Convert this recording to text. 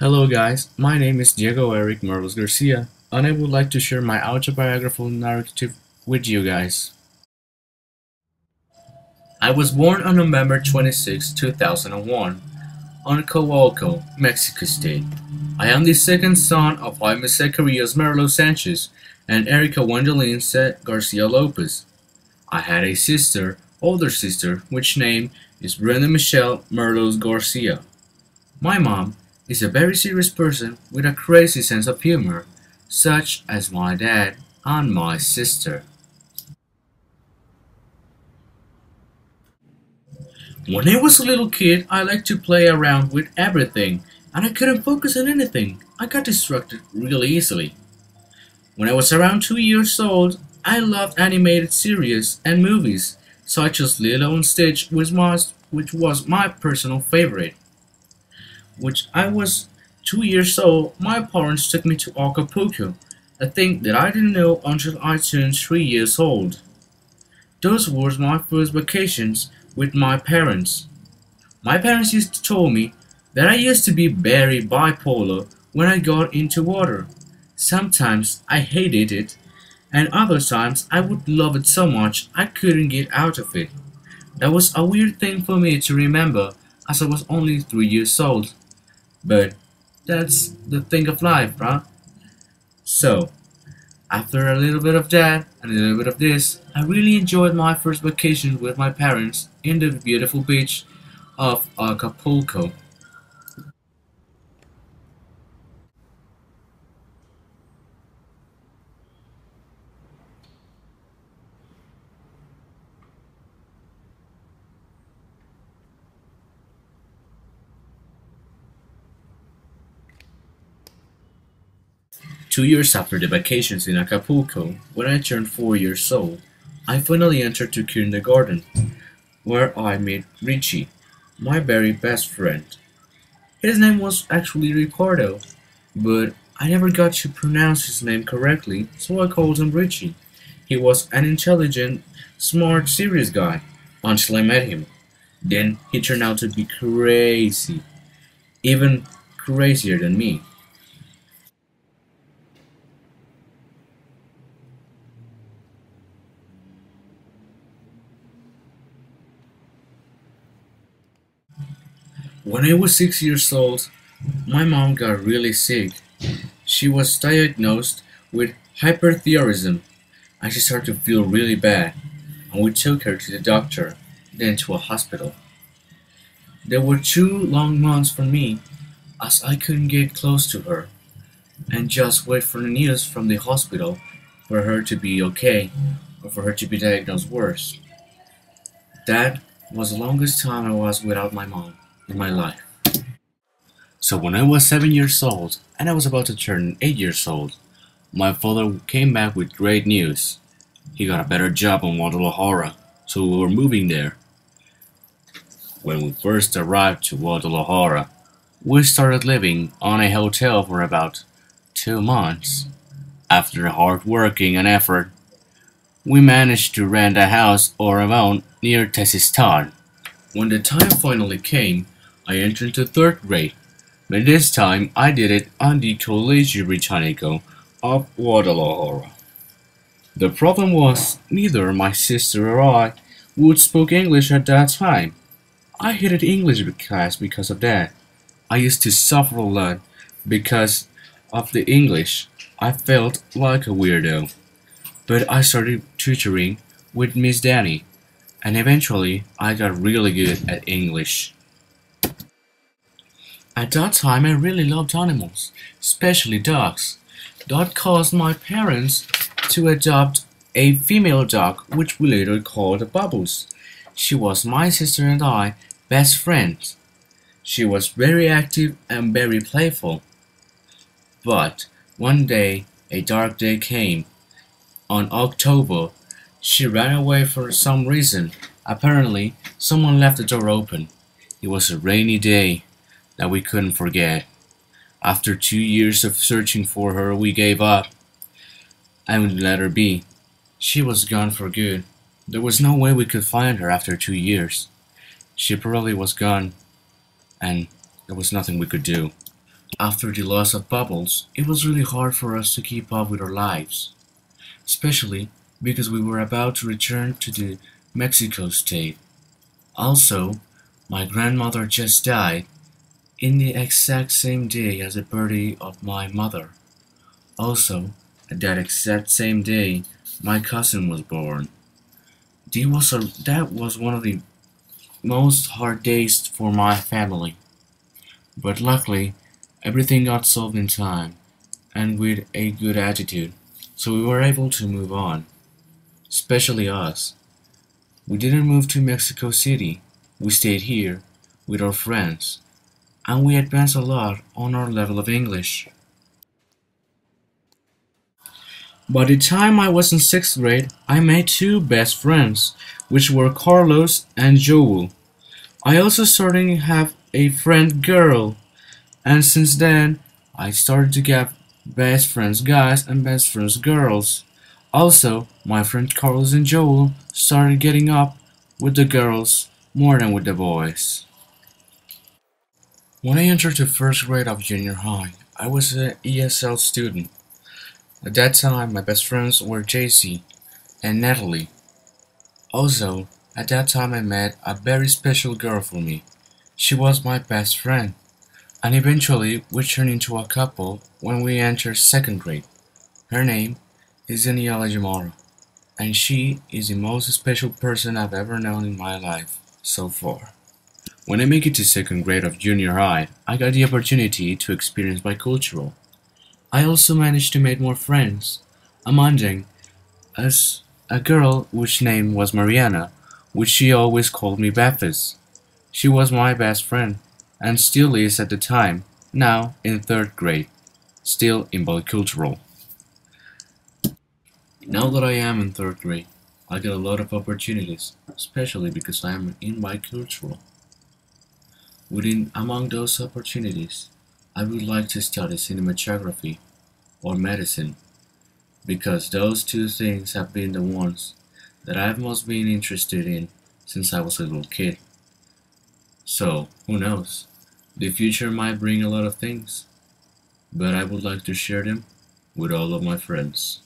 Hello guys, my name is Diego Eric Merlos Garcia, and I would like to share my autobiographical narrative with you guys. I was born on November 26, 2001, on Coalco, Mexico State. I am the second son of Jaime Zacarias Merlo Sanchez and Erica Wendelin Garcia Lopez. I had a sister, older sister, which name is Brenda Michelle Merlos Garcia. My mom is a very serious person with a crazy sense of humor, such as my dad and my sister. When I was a little kid, I liked to play around with everything, and I couldn't focus on anything. I got distracted really easily. When I was around 2 years old, I loved animated series and movies, such as Lilo and Stitch, which was my personal favorite. Which I was 2 years old, my parents took me to Acapulco, a thing that I didn't know until I turned 3 years old. Those were my first vacations with my parents. My parents used to tell me that I used to be very bipolar when I got into water. Sometimes I hated it, and other times I would love it so much I couldn't get out of it. That was a weird thing for me to remember as I was only 3 years old. But that's the thing of life, right? So, after a little bit of that and a little bit of this, I really enjoyed my first vacation with my parents in the beautiful beach of Acapulco. 2 years after the vacations in Acapulco, when I turned 4 years old, I finally entered to kindergarten, where I met Richie, my very best friend. His name was actually Ricardo, but I never got to pronounce his name correctly, so I called him Richie. He was an intelligent, smart, serious guy until I met him. Then he turned out to be crazy, even crazier than me. When I was 6 years old, my mom got really sick. She was diagnosed with hyperthyroidism, and she started to feel really bad, and we took her to the doctor, then to a hospital. There were 2 long months for me, as I couldn't get close to her, and just wait for the news from the hospital for her to be okay, or for her to be diagnosed worse. That was the longest time I was without my mom in my life. So when I was 7 years old, and I was about to turn 8 years old, my father came back with great news. He got a better job in Guadalajara, so we were moving there. When we first arrived to Guadalajara, we started living on a hotel for about 2 months. After hard working and effort, we managed to rent a house of our own near Tezistan. When the time finally came, I entered into third grade, but this time I did it on the Colegio Británico of Guadalajara. The problem was neither my sister or I would speak English at that time. I hated English class because of that. I used to suffer a lot because of the English. I felt like a weirdo. But I started tutoring with Miss Danny, and eventually I got really good at English. At that time, I really loved animals, especially dogs. That caused my parents to adopt a female dog, which we later called Bubbles. She was my sister and I best friends. She was very active and very playful. But one day, a dark day came. On October, she ran away for some reason. Apparently, someone left the door open. It was a rainy day that we couldn't forget. After 2 years of searching for her, we gave up and let her be. She was gone for good. There was no way we could find her after 2 years. She probably was gone, and there was nothing we could do. After the loss of Bubbles, it was really hard for us to keep up with our lives, especially because we were about to return to the Mexico state. Also, my grandmother just died in the exact same day as the birthday of my mother. Also, at that exact same day, my cousin was born. That was one of the most hard days for my family, but luckily, everything got solved in time and with a good attitude, so we were able to move on, especially us. We didn't move to Mexico City, we stayed here with our friends, and we advanced a lot on our level of English. By the time I was in 6th grade, I made two best friends, which were Carlos and Joel. I also started to have a friend girl, and since then, I started to get best friends guys and best friends girls. Also, my friend Carlos and Joel started getting up with the girls more than with the boys. When I entered the first grade of junior high, I was an ESL student. At that time, my best friends were JC and Natalie. Also, at that time, I met a very special girl for me. She was my best friend, and eventually we turned into a couple when we entered 2nd grade. Her name is Daniela Jamora, and she is the most special person I've ever known in my life so far. When I make it to 2nd grade of junior high, I got the opportunity to experience bicultural. I also managed to make more friends, among them as a girl which name was Mariana, which she always called me Baptist. She was my best friend, and still is at the time, now in 3rd grade, still in bicultural. Now that I am in 3rd grade, I get a lot of opportunities, especially because I am in bicultural. Within among those opportunities, I would like to study cinematography or medicine because those two things have been the ones that I've most been interested in since I was a little kid. So, who knows? The future might bring a lot of things, but I would like to share them with all of my friends.